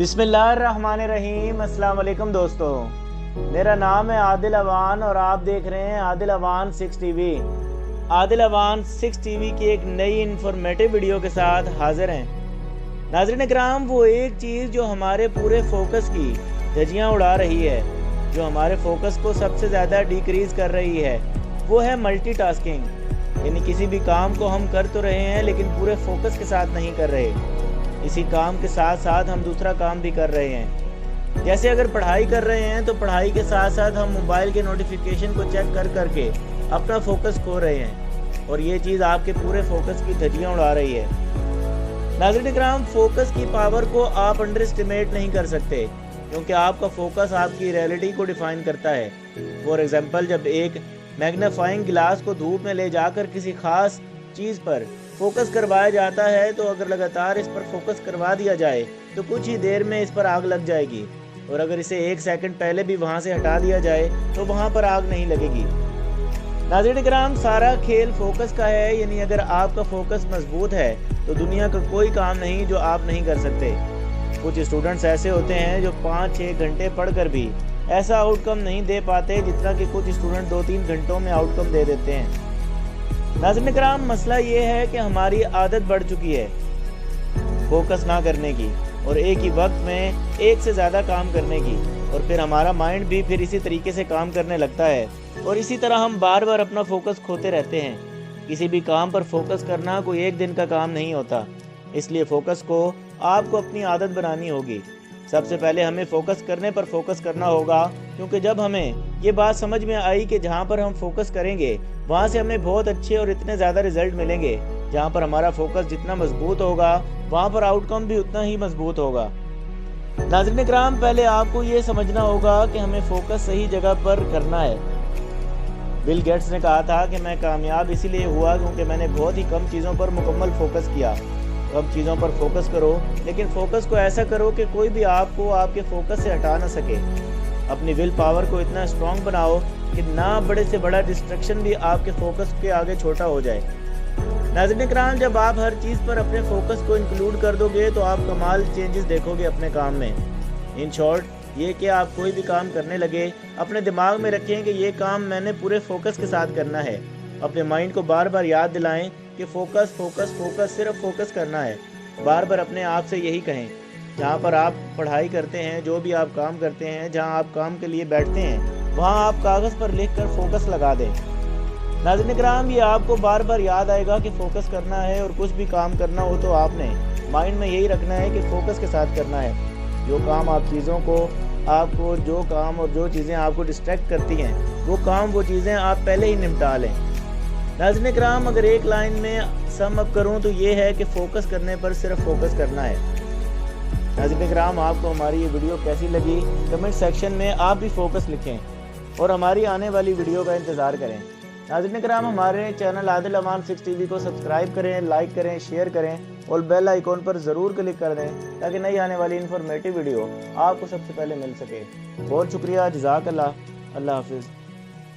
बिस्मिल्लाहिर्रहमानिर्रहीम। अस्सलाम वालेकुम दोस्तों, मेरा नाम है आदिल अवान और आप देख रहे हैं आदिल अवान 6 टीवी। आदिल अवान 6 टीवी की एक नई इन्फॉर्मेटिव वीडियो के साथ हाजिर हैं। नाज़रीन इकराम, वो एक चीज़ जो हमारे पूरे फोकस की धज्जियाँ उड़ा रही है, जो हमारे फोकस को सबसे ज़्यादा डिक्रीज़ कर रही है, वो है मल्टीटास्किंग। यानी किसी भी काम को हम कर तो रहे हैं लेकिन पूरे फोकस के साथ नहीं कर रहे। इसी काम के साथ साथ हम दूसरा काम भी कर रहे हैं। जैसे अगर पढ़ाई कर रहे हैं तो पढ़ाई के साथ साथ हम मोबाइल के नोटिफिकेशन को चेक कर करके अपना फोकस खो रहे हैं, और ये चीज़ आपके पूरे फोकस की धज्जियाँ उड़ा रही है। नाज़रीन इकराम, फोकस की पावर को आप अंडर एस्टिमेट नहीं कर सकते, क्योंकि आपका फोकस आपकी रियलिटी को डिफाइन करता है। फॉर एग्जांपल, जब एक मैग्नीफाइंग गिलास को धूप में ले जाकर किसी खास चीज़ पर फोकस करवाया जाता है, तो अगर लगातार इस पर फोकस करवा दिया जाए तो कुछ ही देर में इस पर आग लग जाएगी, और अगर इसे 1 सेकंड पहले भी वहाँ से हटा दिया जाए तो वहाँ पर आग नहीं लगेगी। नाज़रीन इकराम, सारा खेल फोकस का है। यानी अगर आपका फोकस मजबूत है तो दुनिया का कोई काम नहीं जो आप नहीं कर सकते। कुछ स्टूडेंट्स ऐसे होते हैं जो 5-6 घंटे पढ़कर भी ऐसा आउटकम नहीं दे पाते जितना कि कुछ स्टूडेंट 2-3 घंटों में आउटकम दे देते हैं। नाज़रीन इकराम, मसला ये है कि हमारी आदत बढ़ चुकी है फोकस ना करने की, और एक ही वक्त में एक से ज़्यादा काम करने की, और फिर हमारा माइंड भी फिर इसी तरीके से काम करने लगता है, और इसी तरह हम बार बार अपना फोकस खोते रहते हैं। किसी भी काम पर फोकस करना कोई एक दिन का काम नहीं होता, इसलिए फोकस को आपको अपनी आदत बनानी होगी। सबसे पहले हमें फोकस करने पर फोकस करना होगा, क्योंकि जब हमें ये बात समझ में आई कि जहाँ पर हम फोकस करेंगे वहाँ से हमें बहुत अच्छे और इतने ज़्यादा रिजल्ट मिलेंगे। जहाँ पर हमारा फोकस जितना मजबूत होगा वहाँ पर आउटकम भी उतना ही मजबूत होगा। नाज़रीन इकराम, पहले आपको ये समझना होगा कि हमें फोकस सही जगह पर करना है। बिल गेट्स ने कहा था कि मैं कामयाब इसीलिए हुआ क्योंकि मैंने बहुत ही कम चीज़ों पर मुकम्मल फोकस किया। कम चीज़ों पर फोकस करो, लेकिन फोकस को ऐसा करो कि कोई भी आपको आपके फोकस से हटा ना सके। अपनी विल पावर को इतना स्ट्रॉन्ग बनाओ कि ना बड़े से बड़ा डिस्ट्रैक्शन भी आपके फोकस के आगे छोटा हो जाए। नाज़रीन इकराम, जब आप हर चीज़ पर अपने फोकस को इंक्लूड कर दोगे तो आप कमाल चेंजेस देखोगे अपने काम में। इन शॉर्ट, ये कि आप कोई भी काम करने लगे, अपने दिमाग में रखें कि ये काम मैंने पूरे फोकस के साथ करना है। अपने माइंड को बार बार याद दिलाएं कि फोकस फोकस फोकस, सिर्फ फोकस करना है। बार बार अपने आप से यही कहें। जहाँ पर आप पढ़ाई करते हैं, जो भी आप काम करते हैं, जहाँ आप काम के लिए बैठते हैं, वहाँ आप कागज़ पर लिखकर फोकस लगा दें। नाज़रीन इकराम, ये आपको बार बार याद आएगा कि फोकस करना है, और कुछ भी काम करना हो तो आपने माइंड में यही रखना है कि फोकस के साथ करना है। जो काम आप चीज़ों को आपको जो काम और जो चीज़ें आपको डिस्ट्रैक्ट करती हैं, वो काम वो चीज़ें आप पहले ही निपटा लें। नाज़रीन इकराम, अगर एक लाइन में सम अप करूँ तो ये है कि फोकस करने पर सिर्फ फोकस करना है। नाज़रीन इकराम, आपको हमारी ये वीडियो कैसी लगी कमेंट सेक्शन में आप भी फोकस लिखें, और हमारी आने वाली वीडियो का इंतज़ार करें। नाज़रीन इकराम, हमारे चैनल आदिल अवान 6 टीवी को सब्सक्राइब करें, लाइक करें, शेयर करें, और बेल आइकॉन पर ज़रूर क्लिक कर दें ताकि नई आने वाली इन्फॉर्मेटिव वीडियो आपको सबसे पहले मिल सके। बहुत शुक्रिया, जज़ाकल्लाह, अल्लाह हाफिज़।